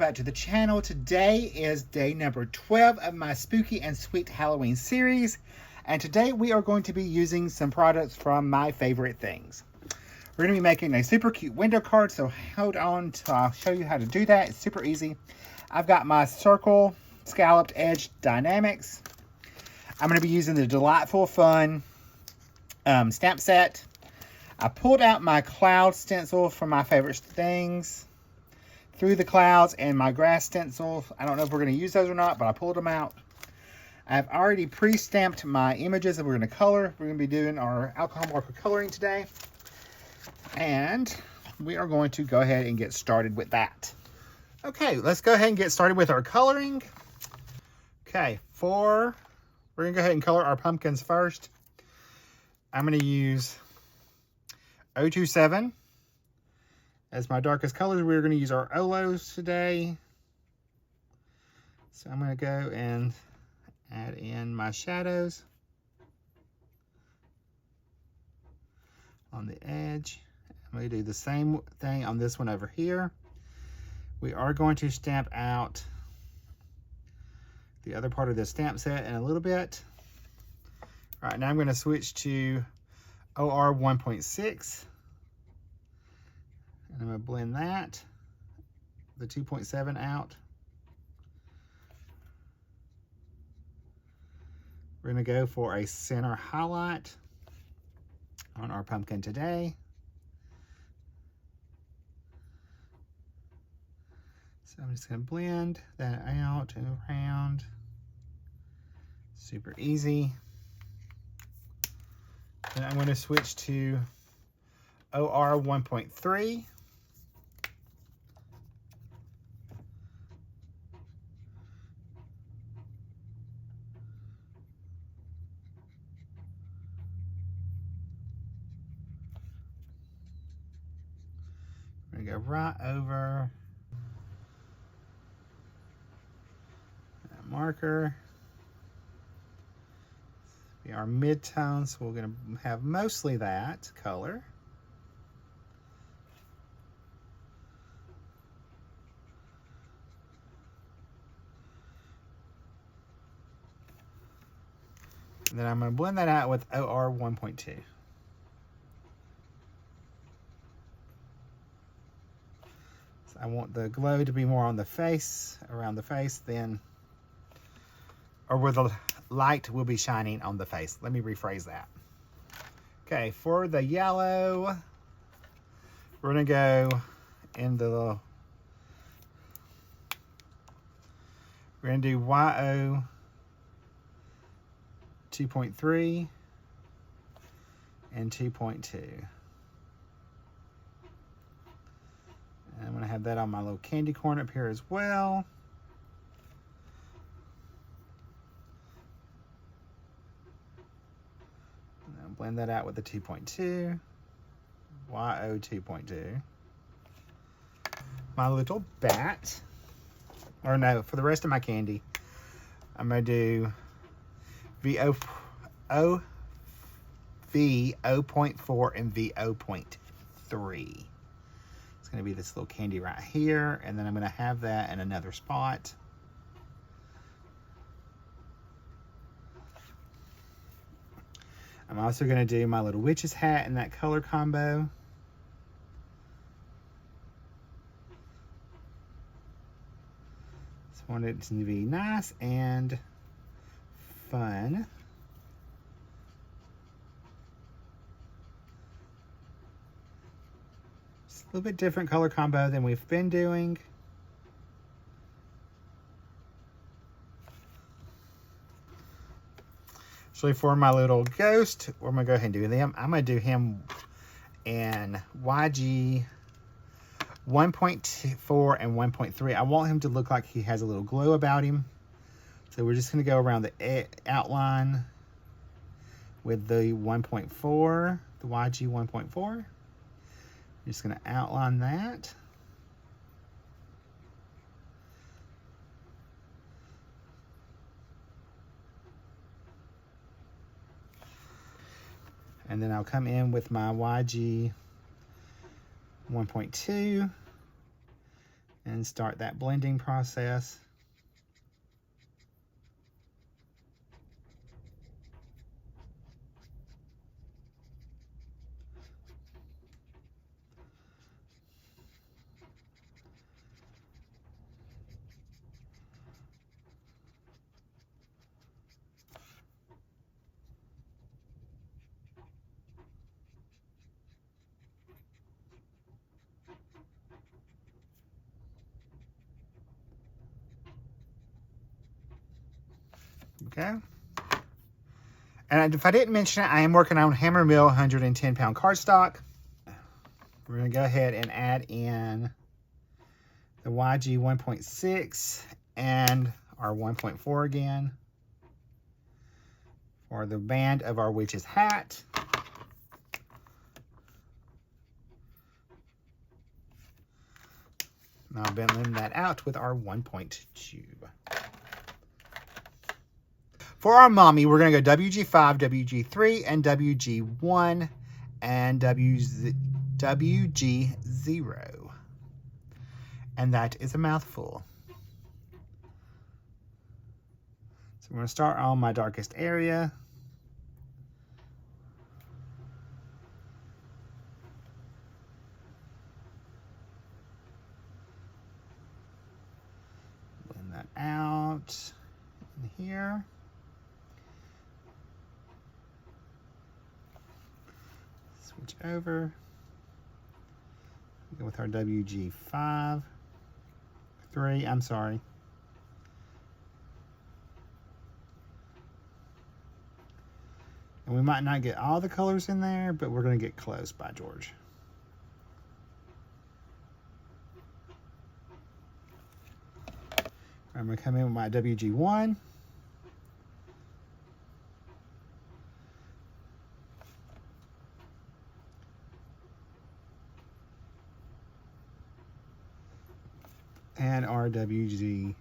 back to the channel. Today is day number 12 of my spooky and sweet Halloween series. And today we are going to be using some products from my favorite things. We're going to be making a super cute window card, so hold on till I'll show you how to do that. It's super easy. I've got my circle scalloped edge dynamics. I'm going to be using the Delightful Fun stamp set. I pulled out my cloud stencil from my favorite things, through the clouds, and my grass stencil. I don't know if we're going to use those or not, but I pulled them out. I've already pre-stamped my images that we're going to color. We're going to be doing our alcohol marker coloring today. And we are going to go ahead and get started with that. Okay, let's go ahead and get started with our coloring. Okay, we're going to go ahead and color our pumpkins first. I'm going to use 027 as my darkest colors. We're going to use our Olos today. So I'm going to go and add in my shadows on the edge. I'm going to do the same thing on this one over here. We are going to stamp out the other part of the stamp set in a little bit. All right, now I'm going to switch to OR 1.6. And I'm going to blend that, the 2.7 out. We're going to go for a center highlight on our pumpkin today. So I'm just going to blend that out and around. Super easy. Then I'm going to switch to OR 1.3. We're going to go right over that marker. Be our mid-tone, so we're going to have mostly that color. And then I'm going to blend that out with OR 1.2. So I want the glow to be more on the face, around the face, then, or where the light will be shining on the face. Let me rephrase that. Okay, for the yellow, we're going to go we're going to do YO 2.3 and 2.2. And I'm going to have that on my little candy corn up here as well. Blend that out with the 2.2, YO 2.2. My little bat, or no, for the rest of my candy, I'm going to do V0.4 and V0.3. It's going to be this little candy right here, and then I'm going to have that in another spot. I'm also going to do my little witch's hat in that color combo. Just want it to be nice and fun. Just a little bit different color combo than we've been doing. So for my little ghost, we're going to go ahead and do them. I'm going to do him in YG 1.4 and 1.3. I want him to look like he has a little glow about him. So we're just going to go around the outline with the 1.4, the YG 1.4. Just going to outline that. And then I'll come in with my YG 1.2 and start that blending process. Okay. And if I didn't mention it, I am working on Hammer Mill 110-pound cardstock. We're going to go ahead and add in the YG 1.6 and our 1.4 again for the band of our witch's hat. And I'll blend that out with our 1.2. For our mommy, we're going to go WG5, WG3, and WG1, and WG0. And that is a mouthful. So I'm going to start on my darkest area. Blend that out in here. Switch over. Go with our WG5. 3, I'm sorry. And we might not get all the colors in there, but we're going to get close, by George. I'm going to come in with my WG1. And our WG0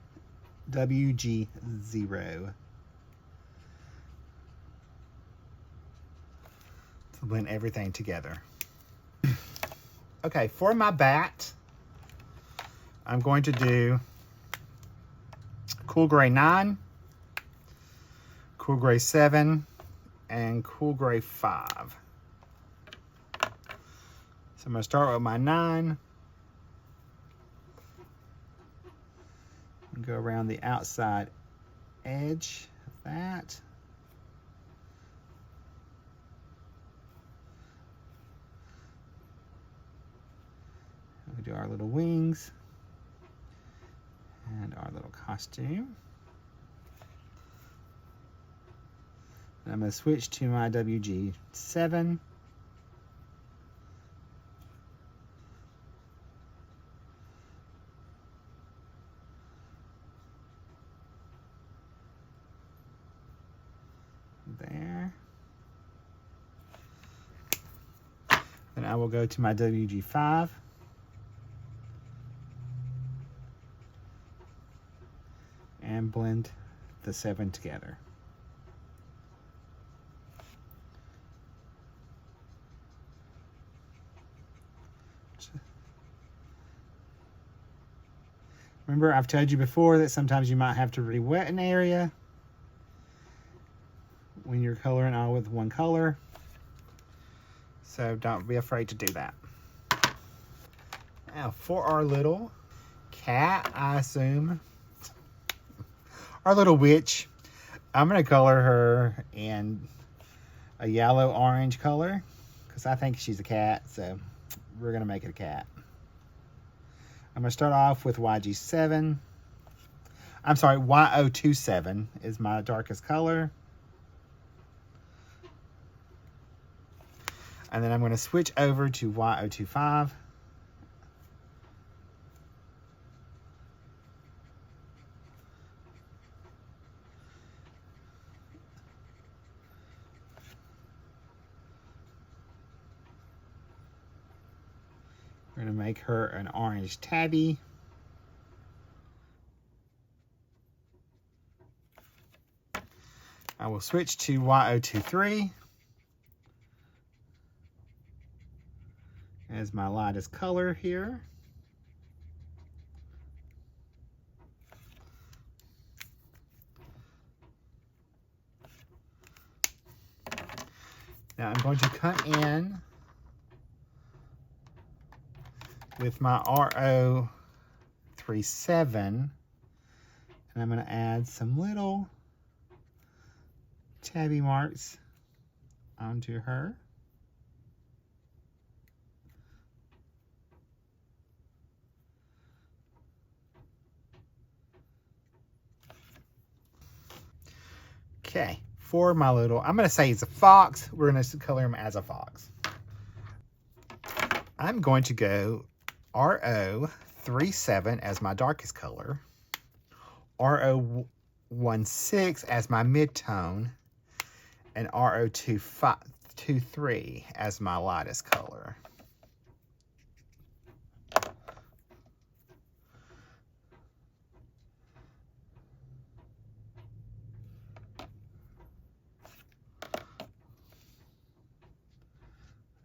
to blend everything together. Okay, for my bat, I'm going to do Cool Gray 9, Cool Gray 7, and Cool Gray 5. So I'm going to start with my 9. Go around the outside edge of that. We do our little wings and our little costume. And I'm going to switch to my WG7. There. Then I will go to my WG5. And blend the 7 together. Remember, I've told you before that sometimes you might have to re-wet an area when you're coloring all with one color. So don't be afraid to do that. Now for our little cat, I assume, our little witch, I'm going to color her in a yellow-orange color because I think she's a cat, so we're going to make it a cat. I'm going to start off with YG7. I'm sorry, Y027 is my darkest color. And then I'm going to switch over to Y025. We're going to make her an orange tabby. I will switch to Y023 as my lightest color here. Now I'm going to come in with my RO37, and I'm going to add some little tabby marks onto her. Okay, for my little, I'm going to say it's a fox. We're going to color him as a fox. I'm going to go RO37 as my darkest color, RO16 as my mid-tone, and RO23 as my lightest color.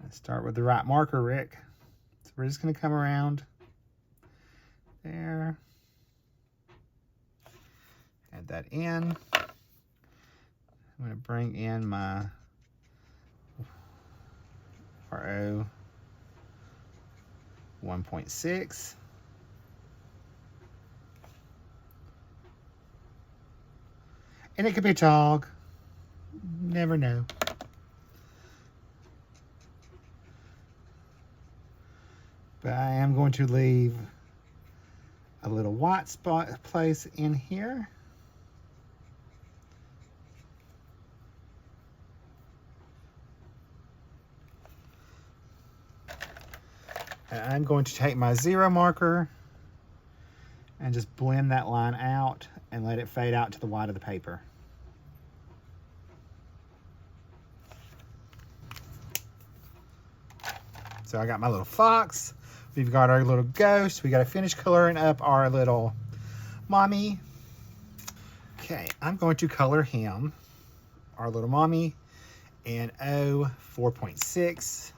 Let's start with the right marker, Rick. So we're just going to come around there. Add that in. I'm going to bring in my RO 1.6. And it could be a dog. Never know. But I am going to leave a little white spot place in here. And I'm going to take my 0 marker and just blend that line out and let it fade out to the white of the paper. So I got my little fox. We've got our little ghost. We got to finish coloring up our little mommy. Okay, I'm going to color him, our little mommy, in O4.6,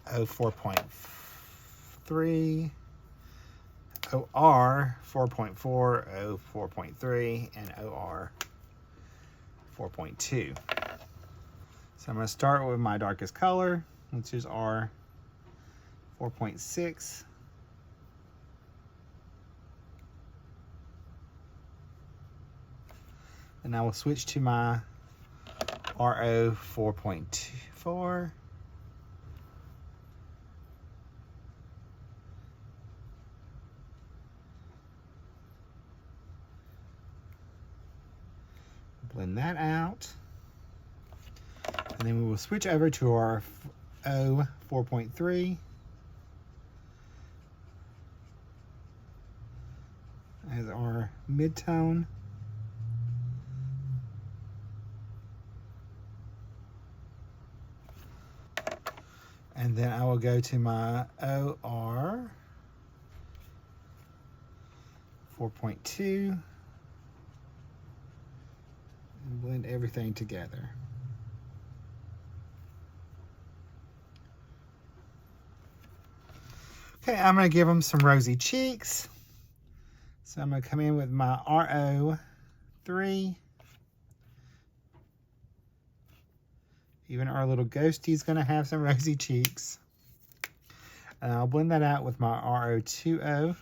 O4.3, OR 4.4, O4.3, and OR 4.2. So I'm going to start with my darkest color, which is R 4.6. And I will switch to my RO 4.4. Blend that out. And then we will switch over to our O 4.3. As our mid-tone. And then I will go to my OR 4.2 and blend everything together. Okay, I'm going to give them some rosy cheeks. So I'm going to come in with my RO3. Even our little ghostie's going to have some rosy cheeks. And I'll blend that out with my RO20.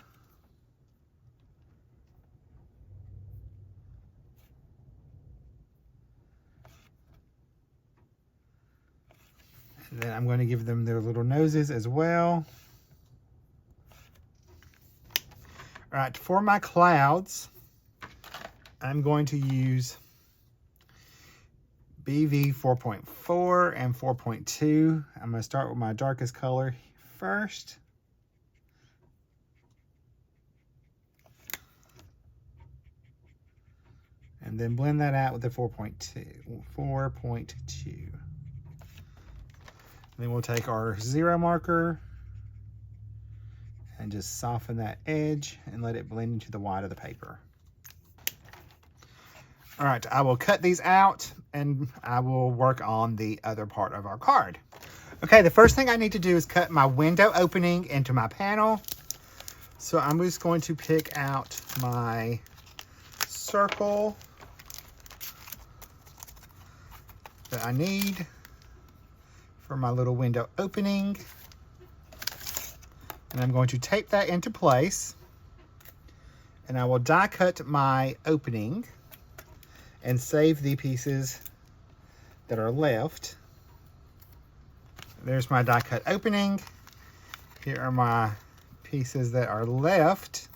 And then I'm going to give them their little noses as well. All right, for my clouds, I'm going to use BV 4.4 and 4.2. I'm going to start with my darkest color first. And then blend that out with the 4.2. Then we'll take our 0 marker and just soften that edge and let it blend into the white of the paper. All right, I will cut these out and I will work on the other part of our card. Okay, the first thing I need to do is cut my window opening into my panel. So I'm just going to pick out my circle that I need. for my little window opening. And I'm going to tape that into place. And I will die cut my opening and save the pieces that are left. There's my die cut opening. Here are my pieces that are left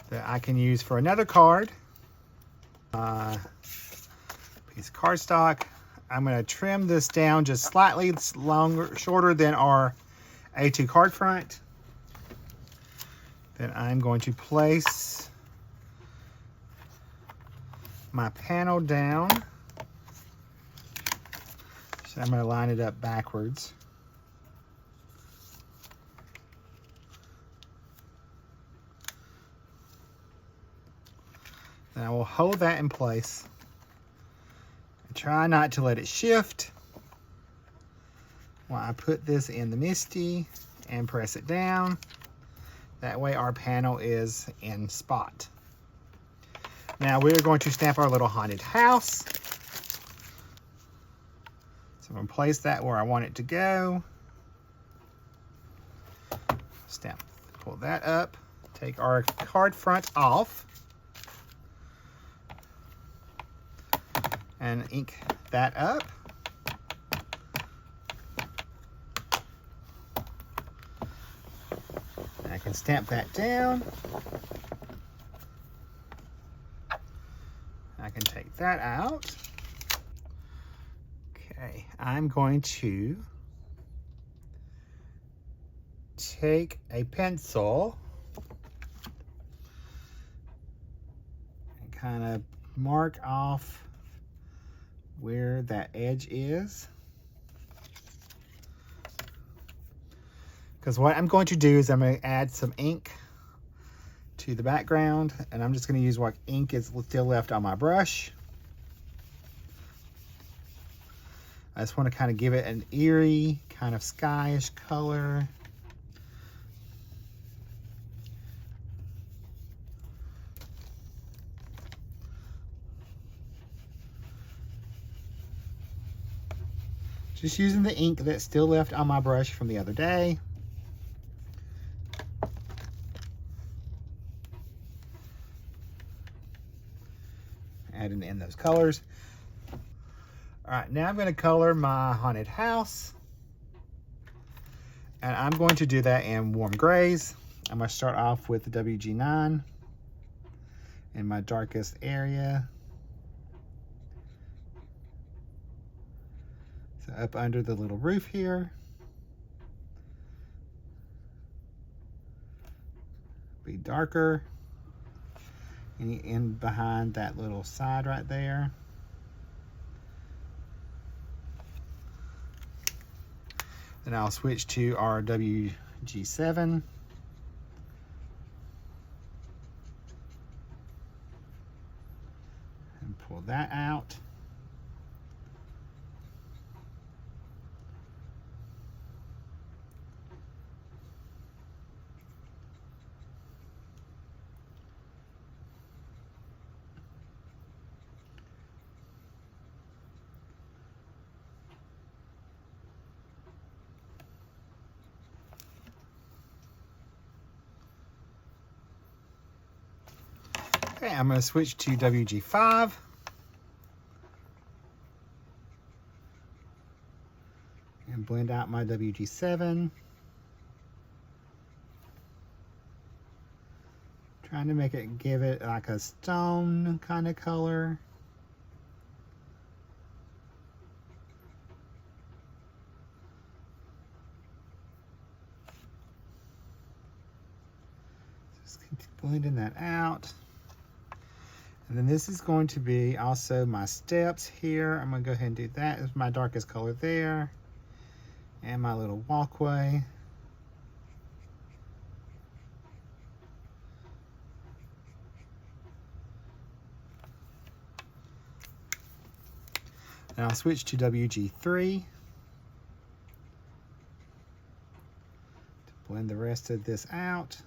that I can use for another card. Piece of cardstock. I'm going to trim this down just slightly. It's shorter than our A2 card front. Then I'm going to place my panel down. So I'm going to line it up backwards. Then I will hold that in place. And try not to let it shift while I put this in the MISTI and press it down. That way our panel is in spot. Now we're going to stamp our little haunted house. So I'm going to place that where I want it to go. Stamp, pull that up. Take our card front off. And ink that up. And I can stamp that down. I can take that out. Okay, I'm going to take a pencil and kind of mark off where that edge is. Because what I'm going to do is I'm going to add some ink to the background, and I'm just going to use what ink is still left on my brush. I just want to kind of give it an eerie, kind of skyish color. Just using the ink that's still left on my brush from the other day. Adding in those colors. All right, now I'm going to color my haunted house. And I'm going to do that in warm grays. I'm going to start off with the WG9 in my darkest area. So up under the little roof here. Be darker. And in behind that little side right there. Then I'll switch to our WG7. And pull that out. Okay, I'm going to switch to WG5. And blend out my WG7. Trying to make it, give it like a stone kind of color. Just blending that out. And then this is going to be also my steps here. I'm going to go ahead and do that as my darkest color there. And my little walkway. And I'll switch to WG3 to blend the rest of this out.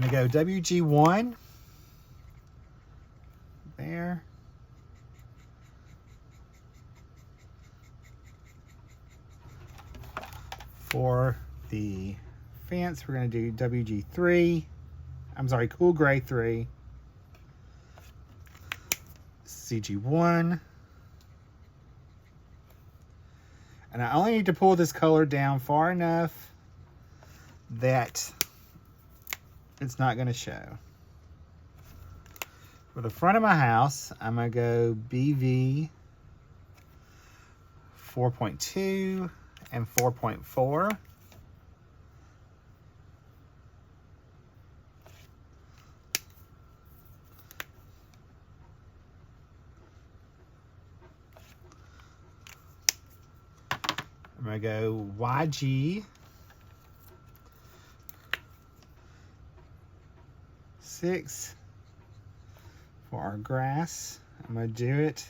I'm going to go WG1 there. For the fence, we're going to do WG3. I'm sorry, Cool Gray 3. CG1. And I only need to pull this color down far enough that it's not going to show. For the front of my house, I'm going to go BV 4.2 and 4.4. I'm going to go YG 6 for our grass. I'm going to do it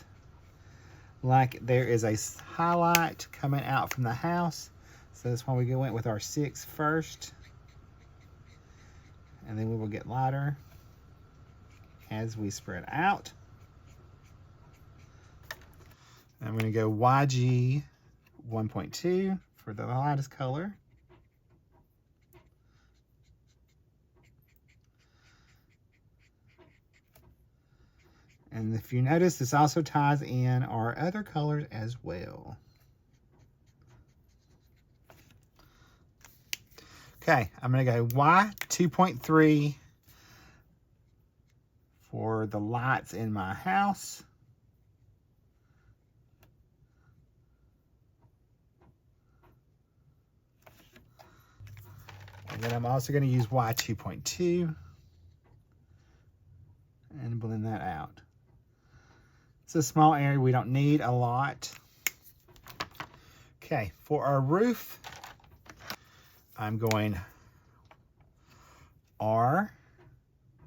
like there is a highlight coming out from the house. So that's why we went with our 6 first. And then we will get lighter as we spread out. I'm going to go YG 1.2 for the lightest color. And if you notice, this also ties in our other colors as well. Okay, I'm going to go Y 2.3 for the lights in my house. And then I'm also going to use Y 2.2 and blend that out. It's a small area, we don't need a lot. Okay, for our roof, I'm going R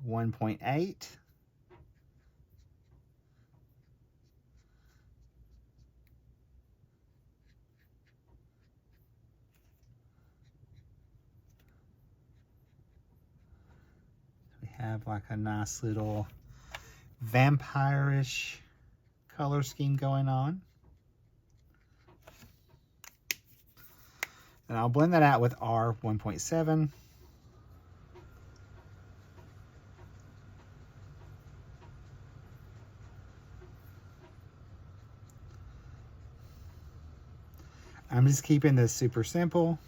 1.8. We have like a nice little vampire-ish color scheme going on. And I'll blend that out with R 1.7. I'm just keeping this super simple.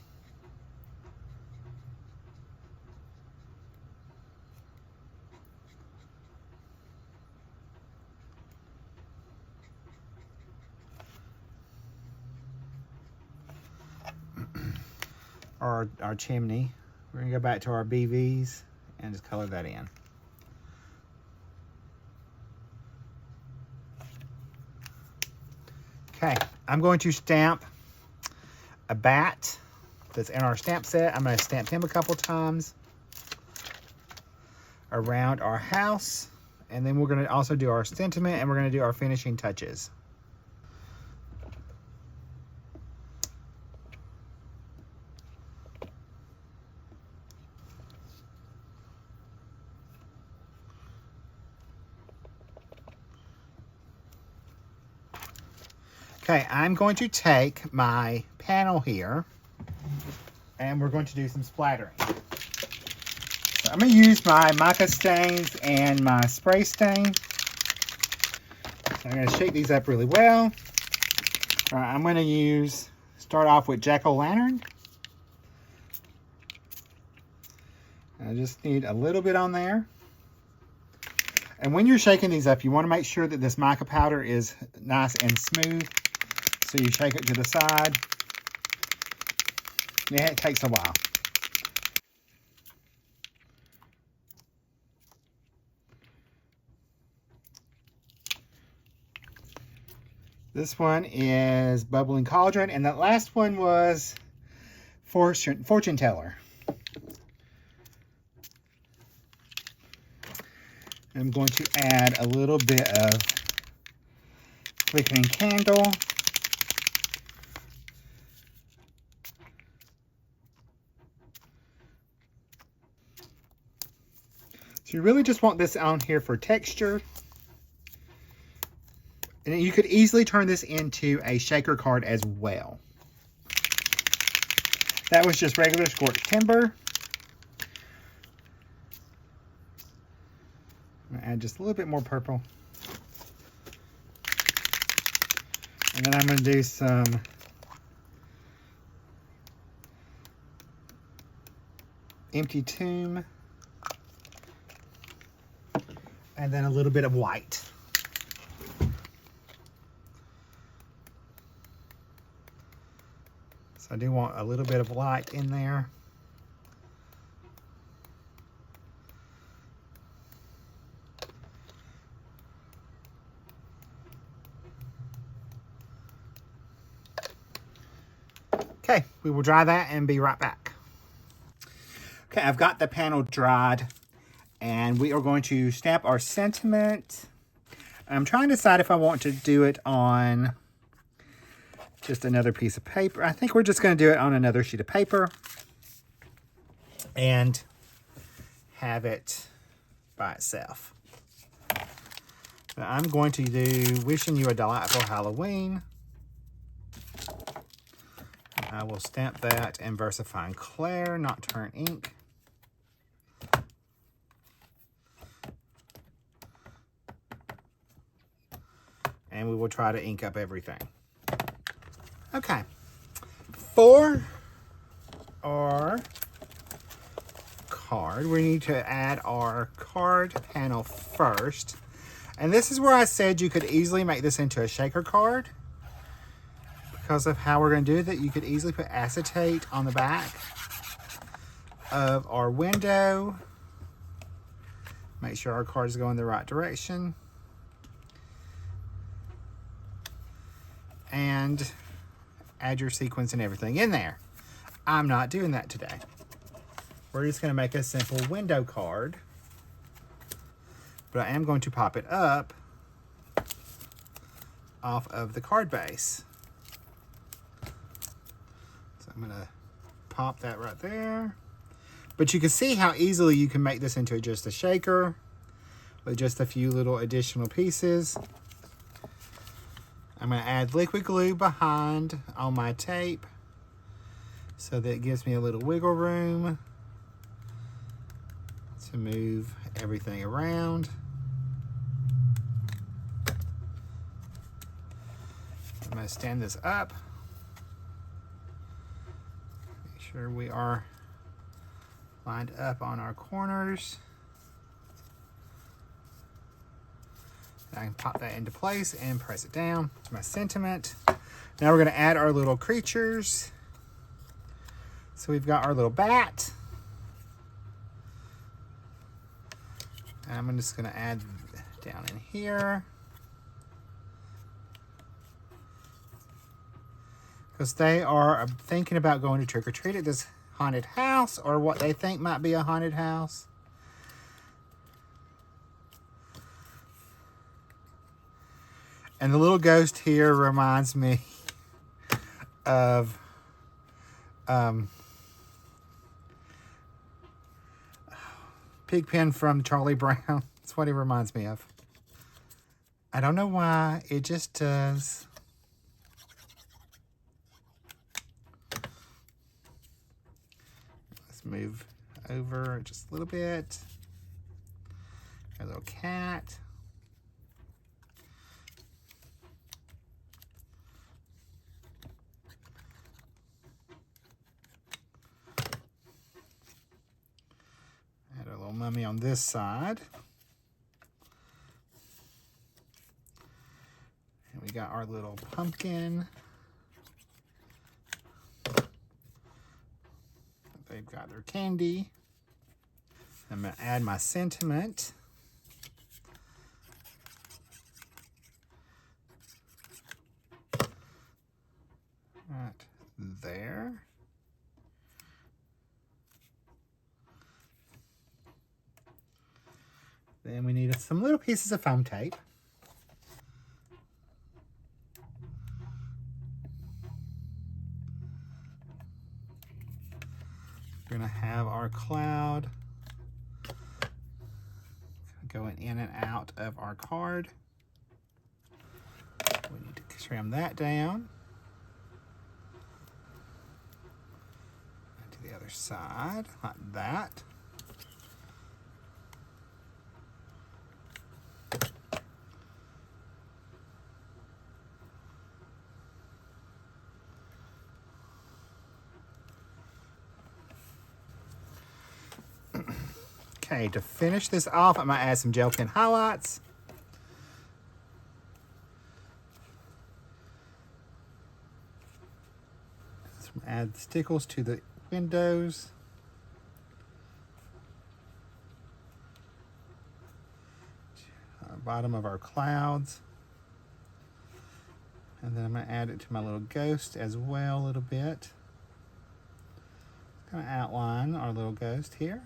Our chimney. We're gonna go back to our BVs and just color that in. Okay, I'm going to stamp a bat that's in our stamp set. I'm going to stamp him a couple times around our house, and then we're going to also do our sentiment, and we're going to do our finishing touches. Okay, I'm going to take my panel here and we're going to do some splattering. So I'm going to use my mica stains and my spray stain. So I'm going to shake these up really well. All right, I'm going to start off with jack-o'-lantern. I just need a little bit on there. And when you're shaking these up, you want to make sure that this mica powder is nice and smooth. So you shake it to the side. Yeah, it takes a while. This one is Bubbling Cauldron, and that last one was Fortune Teller. I'm going to add a little bit of Flickering Candle. really just want this on here for texture. And you could easily turn this into a shaker card as well. That was just regular scorched timber. I'm gonna add just a little bit more purple. And then I'm gonna do some empty tomb. And then a little bit of white. So I do want a little bit of light in there. Okay, we will dry that and be right back. Okay, I've got the panel dried and we are going to stamp our sentiment. I'm trying to decide if I want to do it on just another piece of paper. I think we're just going to do it on another sheet of paper and have it by itself. But I'm going to do Wishing You a Delightful Halloween. I will stamp that in VersaFine Clair, not turn ink. And we will try to ink up everything. Okay. For our card, we need to add our card panel first. And this is where I said you could easily make this into a shaker card. Because of how we're going to do that, you could easily put acetate on the back of our window. Make sure our cards go in the right direction. And add your sequins and everything in there. I'm not doing that today. We're just going to make a simple window card. But I am going to pop it up off of the card base. I'm gonna pop that right there. But you can see how easily you can make this into just a shaker with just a few little additional pieces. I'm gonna add liquid glue behind on my tape so that it gives me a little wiggle room to move everything around. I'm gonna stand this up. Sure we are lined up on our corners. I can pop that into place and press it down to my sentiment. Now we're going to add our little creatures. So we've got our little bat. And I'm just going to add down in here. Because they are thinking about going to trick-or-treat at this haunted house, or what they think might be a haunted house. And the little ghost here reminds me of Pigpen from Charlie Brown. That's what he reminds me of. I don't know why, it just does. Move over just a little bit. A little cat. Add a little mummy on this side. And we got our little pumpkin. They've got their candy. I'm going to add my sentiment. Right there. Then we need some little pieces of foam tape. We're going to have our cloud going in and out of our card. We need to trim that down. And to the other side, like that. Okay, to finish this off, I'm going to add some gel pen highlights. Add stickles to the windows. Bottom of our clouds. And then I'm going to add it to my little ghost as well a little bit. Kind of outline our little ghost here.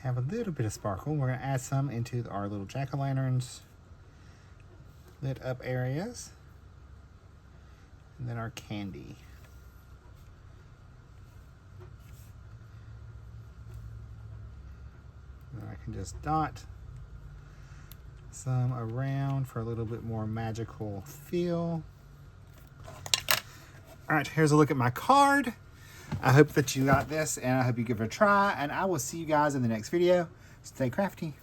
Have a little bit of sparkle. We're going to add some into our little jack-o'-lanterns lit up areas. And then our candy. And then I can just dot some around for a little bit more magical feel. All right, here's a look at my card. I hope that you got this, and I hope you give it a try, and I will see you guys in the next video. Stay crafty.